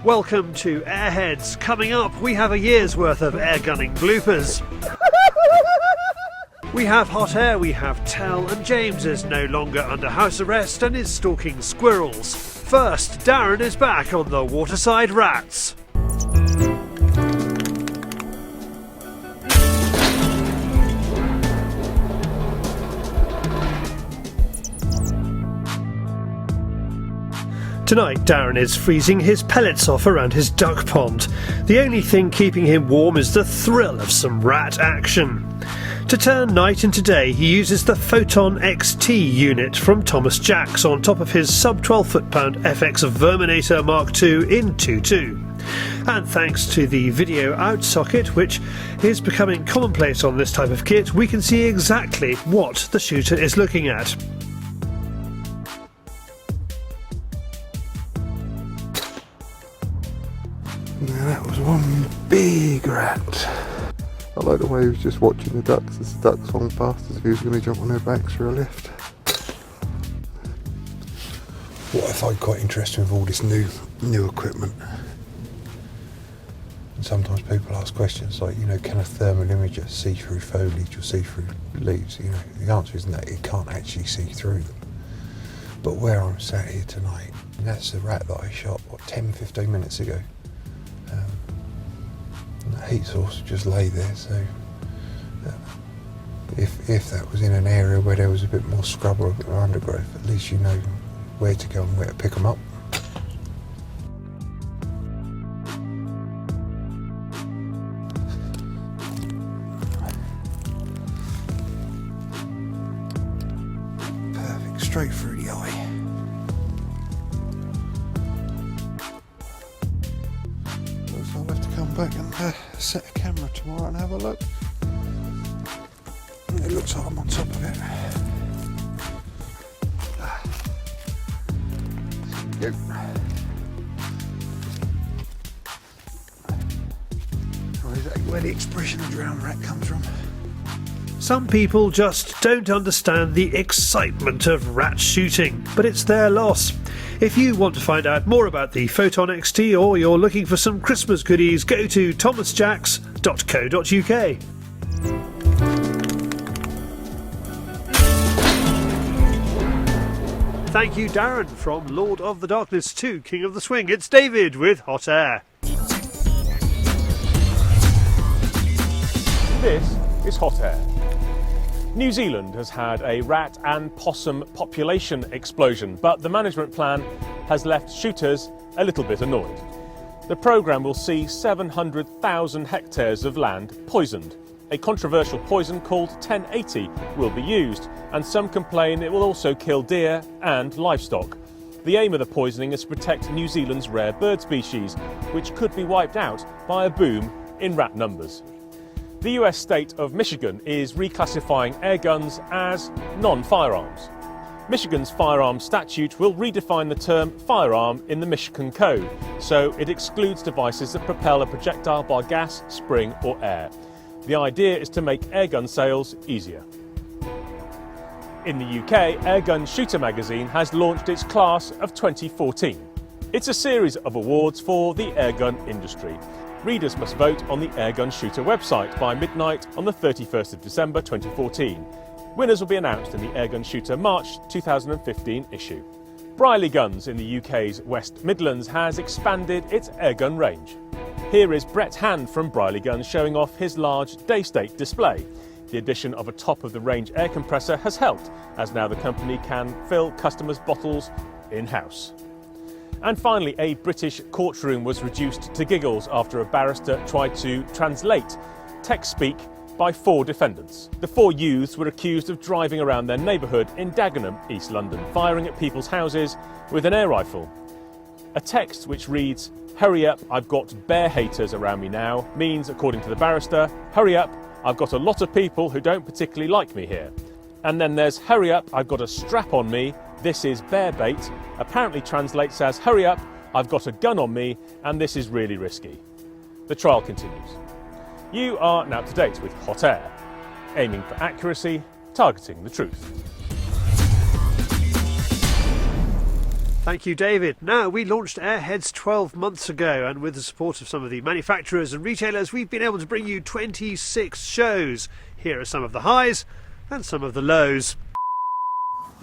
Welcome to Airheads. Coming up, we have a year's worth of air gunning bloopers. We have HotAir, we have Tell, and James is no longer under house arrest and is stalking squirrels. First, Darren is back on the waterside rats. Tonight, Darren is freezing his pellets off around his duck pond. The only thing keeping him warm is the thrill of some rat action. To turn night into day, he uses the Photon XT unit from Thomas Jacks on top of his sub 12 foot-pound FX Verminator Mark II in 2.2. And thanks to the video out socket, which is becoming commonplace on this type of kit, we can see exactly what the shooter is looking at. Now that was one big rat. I like the way he was just watching the ducks as the ducks swung past as if he was going to jump on their backs for a lift. What I find quite interesting with all this new equipment, and sometimes people ask questions like, can a thermal imager see through foliage or see through leaves? The answer is no, it can't actually see through them. But where I'm sat here tonight, and that's the rat that I shot, 10-15 minutes ago. The heat source just lay there, so if that was in an area where there was a bit more scrub or a bit more undergrowth, at least you know where to go and where to pick them up. Perfect, straight through the eye. I'll have to come back and set a camera tomorrow and have a look. It looks like I'm on top of it. There we go. Is that where the expression of drowned rat comes from? Some people just don't understand the excitement of rat shooting, but it's their loss. If you want to find out more about the Photon XT or you're looking for some Christmas goodies, go to thomasjacks.co.uk. Thank you, Darren. From Lord of the Darkness to King of the Swing, it's David with HotAir. This is HotAir. New Zealand has had a rat and possum population explosion, but the management plan has left shooters a little bit annoyed. The programme will see 700,000 hectares of land poisoned. A controversial poison called 1080 will be used, and some complain it will also kill deer and livestock. The aim of the poisoning is to protect New Zealand's rare bird species, which could be wiped out by a boom in rat numbers. The US state of Michigan is reclassifying air guns as non-firearms. Michigan's firearms statute will redefine the term firearm in the Michigan Code, so it excludes devices that propel a projectile by gas, spring or air. The idea is to make airgun sales easier. In the UK, Airgun Shooter magazine has launched its class of 2014. It's a series of awards for the airgun industry. Readers must vote on the Airgun Shooter website by midnight on the 31st of December 2014. Winners will be announced in the Airgun Shooter March 2015 issue. Briley Guns in the UK's West Midlands has expanded its airgun range. Here is Brett Hand from Briley Guns showing off his large day-state display. The addition of a top-of-the-range air compressor has helped, as now the company can fill customers' bottles in-house. And finally, a British courtroom was reduced to giggles after a barrister tried to translate text speak by 4 defendants. The 4 youths were accused of driving around their neighbourhood in Dagenham, East London, firing at people's houses with an air rifle. A text which reads, "Hurry up, I've got bear haters around me now," means, according to the barrister, hurry up, I've got a lot of people who don't particularly like me here. And then there's hurry up, I've got a strap on me, this is bear bait, apparently translates as hurry up, I've got a gun on me, and this is really risky. The trial continues. You are now up to date with HotAir, aiming for accuracy, targeting the truth. Thank you, David. Now, we launched Airheads 12 months ago, and with the support of some of the manufacturers and retailers, we've been able to bring you 26 shows. Here are some of the highs and some of the lows.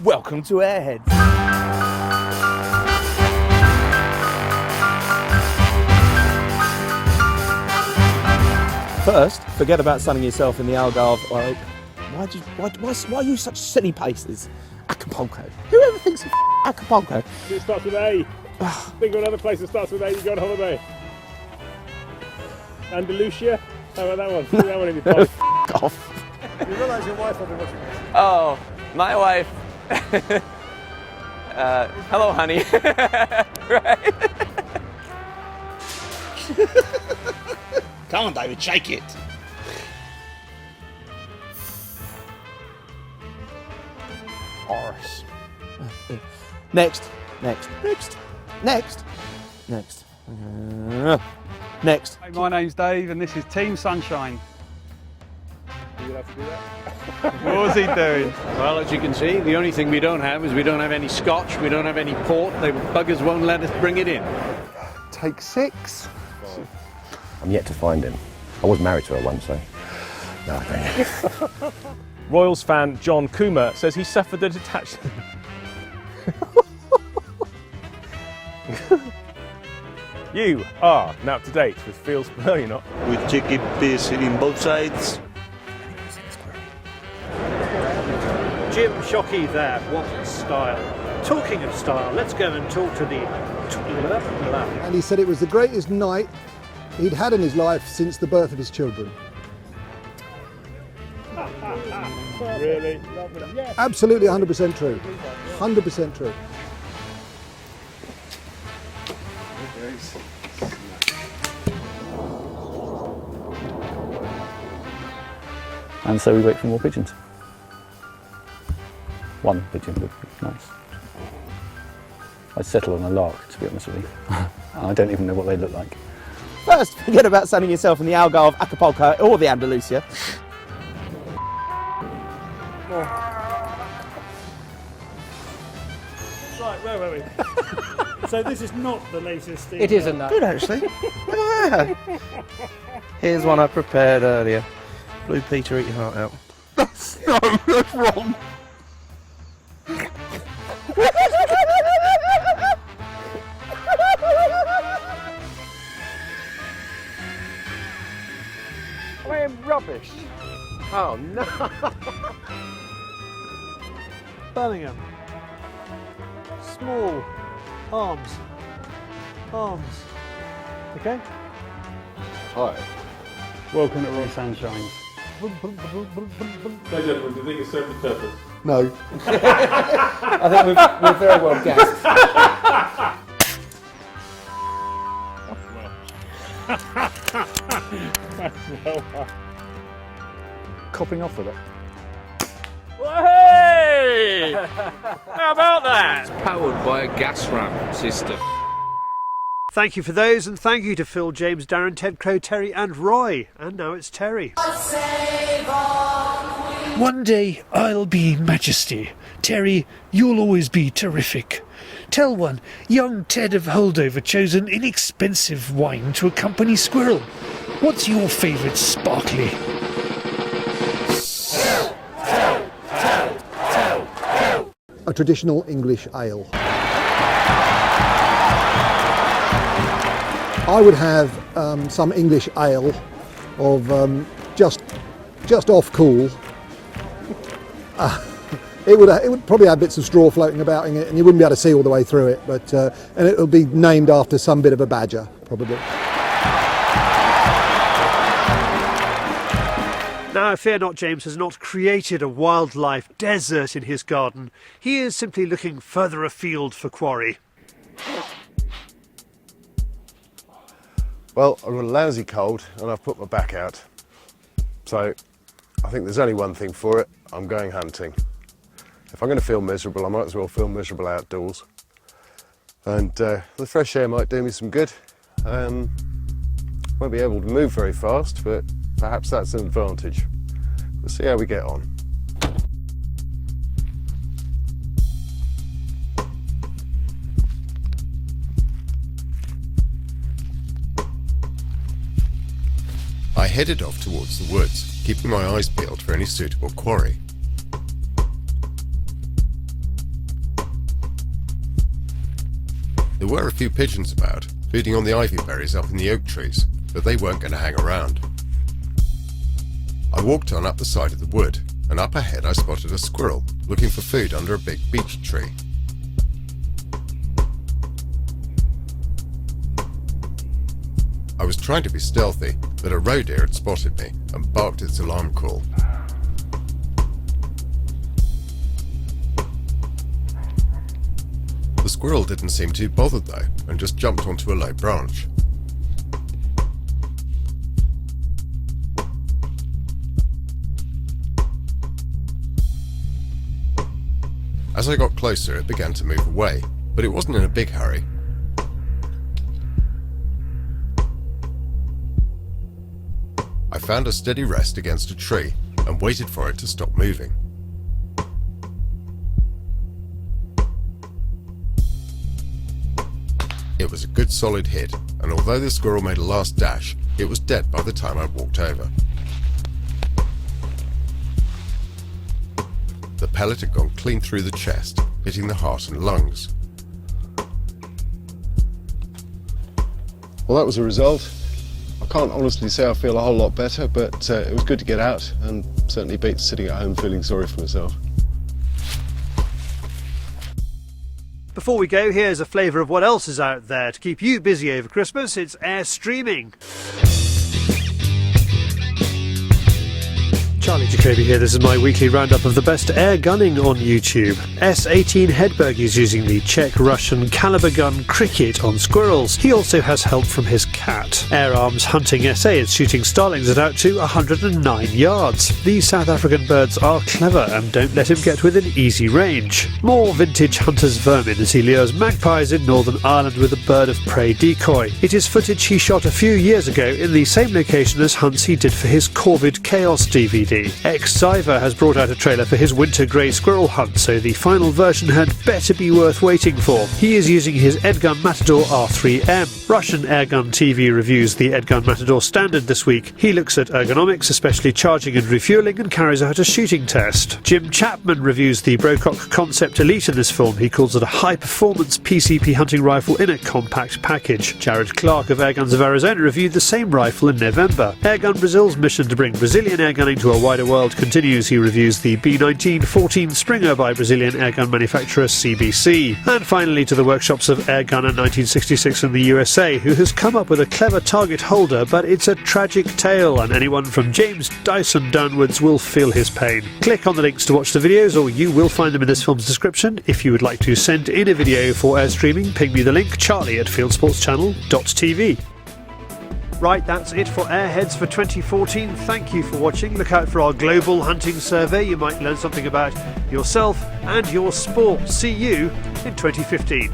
Welcome to Airheads. First, forget about sunning yourself in the Algarve. Why are you such silly paces? Acapulco. Whoever thinks of Acapulco? It starts with A. Think of another place that starts with A, you go on holiday. Andalusia? How about that one? Put that one in your pocket. Off. You realise your wife will be watching this? Oh, my wife. Hello, honey. Right. Come on, David, shake it. Arse. Next. Next. Hey, my name's Dave and this is Team Sunshine. You'll have to do that. What was he doing? Well, as you can see, the only thing we don't have is we don't have any scotch, we don't have any port. The buggers won't let us bring it in. Take 6. I'm yet to find him. I was married to her once, so no, I don't. Royals fan John Coomer says he suffered a detachment. You are now up to date with Fields. No, you're not. We take a piece in both sides. Jim Shockey there, what style. Talking of style, let's go and talk to the... And he said it was the greatest night he'd had in his life since the birth of his children. Really? Lovely. Yes. Absolutely 100% true. 100% true. And so we wait for more pigeons. One pigeon would be nice. I'd settle on a lark, to be honest with you. I don't even know what they look like. First, forget about sunning yourself in the Algarve, Acapulco, or the Andalusia. Right, where were we? So this is not the latest thing. It isn't that. Good, actually. Yeah. Here's one I prepared earlier. Blue Peter, eat your heart out. That's wrong. I am rubbish. Oh no. Birmingham. Small. Arms. Okay? Hi. Welcome to Royal Sunshine. So gentlemen, do you think it's served the purpose? No. I think we're very well gassed. Copping off with it. Hey! How about that? Powered by a gas ram system. Thank you for those, and thank you to Phil, James, Darren, Ted, Crow, Terry and Roy. And now it's Terry. One day I'll be Majesty. Terry, you'll always be terrific. Tell one, young Ted of Holdover chose an inexpensive wine to accompany Squirrel. What's your favourite sparkly? A traditional English ale. I would have some English ale of just off cool. It would probably have bits of straw floating about in it, and you wouldn't be able to see all the way through it. But and it will be named after some bit of a badger, probably. Now, fear not, James has not created a wildlife desert in his garden. He is simply looking further afield for quarry. Well, I've got a lousy cold and I've put my back out. So I think there's only one thing for it. I'm going hunting. If I'm going to feel miserable, I might as well feel miserable outdoors. And the fresh air might do me some good. Won't be able to move very fast, but perhaps that's an advantage. We'll see how we get on. I headed off towards the woods, keeping my eyes peeled for any suitable quarry. There were a few pigeons about, feeding on the ivy berries up in the oak trees, but they weren't going to hang around. I walked on up the side of the wood, and up ahead I spotted a squirrel looking for food under a big beech tree. I was trying to be stealthy, but a roe deer had spotted me and barked its alarm call. The squirrel didn't seem too bothered though, and just jumped onto a low branch. As I got closer, it began to move away, but it wasn't in a big hurry. I found a steady rest against a tree and waited for it to stop moving. It was a good solid hit, and although the squirrel made a last dash, it was dead by the time I walked over. The pellet had gone clean through the chest, hitting the heart and lungs. Well, that was a result. I can't honestly say I feel a whole lot better, but it was good to get out and certainly beats sitting at home feeling sorry for myself. Before we go, here's a flavour of what else is out there to keep you busy over Christmas. It's Airstreaming. Charlie Jacoby here. This is my weekly roundup of the best air gunning on YouTube. S-18 Hedberg is using the Czech-Russian caliber gun Cricket on squirrels. He also has help from his cat. Air Arms Hunting SA is shooting starlings at out to 109 yards. These South African birds are clever and don't let him get within easy range. More vintage hunter's vermin as he lures magpies in Northern Ireland with a bird of prey decoy. It is footage he shot a few years ago in the same location as hunts he did for his Corvid Chaos DVD. Ex-Siver has brought out a trailer for his winter grey squirrel hunt, so the final version had better be worth waiting for. He is using his Edgun Matador R3M. Russian Airgun TV reviews the Edgun Matador Standard this week. He looks at ergonomics, especially charging and refuelling, and carries out a shooting test. Jim Chapman reviews the Brocock Concept Elite in this film. He calls it a high-performance PCP hunting rifle in a compact package. Jared Clark of Airguns of Arizona reviewed the same rifle in November. Airgun Brazil's mission to bring Brazilian airgunning to a wider world continues. He reviews the B1914 Springer by Brazilian airgun manufacturer CBC. And finally to the workshops of Airgunner 1966 in the USA, who has come up with a clever target holder, but it's a tragic tale, and anyone from James Dyson downwards will feel his pain. Click on the links to watch the videos, or you will find them in this film's description. If you would like to send in a video for Airstreaming, ping me the link, charlie@fieldsportschannel.tv. Right, that's it for Airheads for 2014. Thank you for watching. Look out for our global hunting survey. You might learn something about yourself and your sport. See you in 2015.